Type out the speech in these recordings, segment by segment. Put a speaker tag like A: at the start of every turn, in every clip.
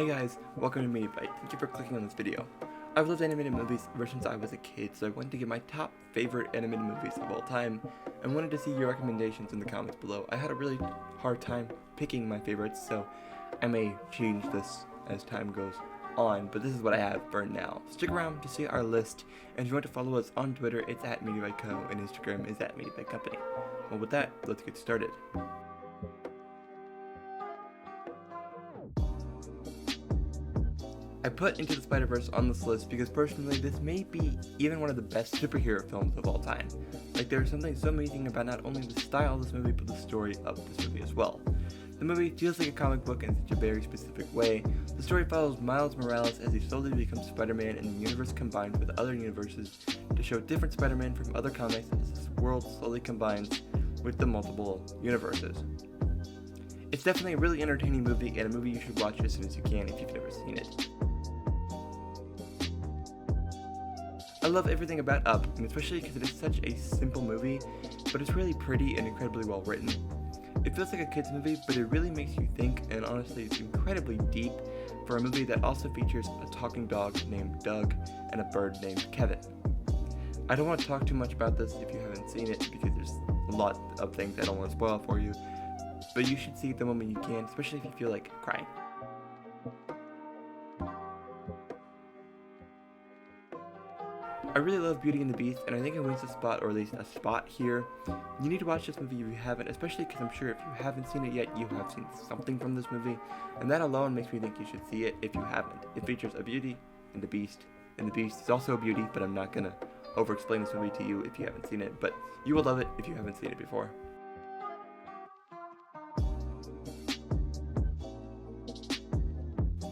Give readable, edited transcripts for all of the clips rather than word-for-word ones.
A: Hey guys, welcome to MediaByte. Thank you for clicking on this video. I've loved animated movies ever since I was a kid, so I wanted to get my top favorite animated movies of all time, and wanted to see your recommendations in the comments below. I had a really hard time picking my favorites, so I may change this as time goes on, but this is what I have for now. Stick around to see our list, and if you want to follow us on Twitter, it's at MediaByteCo, and Instagram is at MediaByteCompany. Well, with that, let's get started. I put Into the Spider-Verse on this list because personally this may be even one of the best superhero films of all time. Like, there's something so amazing about not only the style of this movie but the story of this movie as well. The movie feels like a comic book in such a very specific way. The story follows Miles Morales as he slowly becomes Spider-Man and the universe combines with other universes to show different Spider-Man from other comics as this world slowly combines with the multiple universes. It's definitely a really entertaining movie and a movie you should watch as soon as you can if you've never seen it. I love everything about Up, and especially because it is such a simple movie, but it's really pretty and incredibly well written. It feels like a kid's movie, but it really makes you think, and honestly it's incredibly deep for a movie that also features a talking dog named Doug and a bird named Kevin. I don't want to talk too much about this if you haven't seen it, because there's a lot of things I don't want to spoil for you, but you should see it the moment you can, especially if you feel like crying. I really love Beauty and the Beast, and I think it wins a spot, or at least a spot here. You need to watch this movie if you haven't, especially because I'm sure if you haven't seen it yet, you have seen something from this movie, and that alone makes me think you should see it if you haven't. It features a Beauty and the Beast, and the Beast is also a beauty, but I'm not going to over-explain this movie to you if you haven't seen it, but you will love it if you haven't seen it before.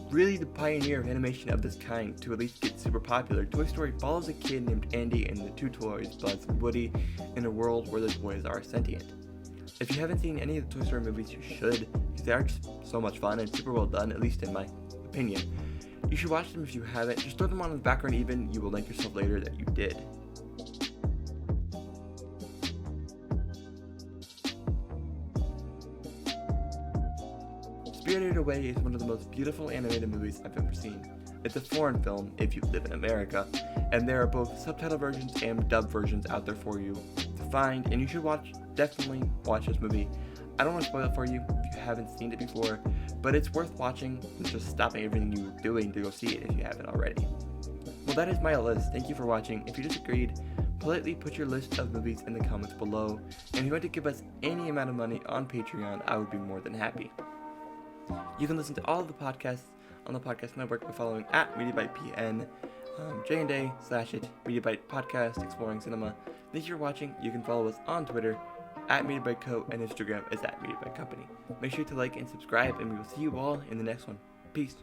A: Really the pioneer of animation of this kind to at least get super popular, Toy Story follows a kid named Andy and the two toys, Buzz and Woody, in a world where the toys are sentient. If you haven't seen any of the Toy Story movies, you should, because they are just so much fun and super well done, at least in my opinion. You should watch them if you haven't, just throw them on in the background even, you will thank yourself later that you did. Spirited Away is one of the most beautiful animated movies I've ever seen. It's a foreign film, if you live in America, and there are both subtitle versions and dub versions out there for you to find, and you should definitely watch this movie. I don't want to spoil it for you if you haven't seen it before, but it's worth watching and just stopping everything you're doing to go see it if you haven't already. Well, that is my list. Thank you for watching. If you disagreed, politely put your list of movies in the comments below, and if you want to give us any amount of money on Patreon, I would be more than happy. You can listen to all of the podcasts on the podcast network by following at MediaBytePN, J&A/it, MediaByte Podcast, Exploring Cinema. Thank you for watching. You can follow us on Twitter at MediaByteCo, and Instagram is at MediaByteCompany. Make sure to like and subscribe, and we will see you all in the next one. Peace.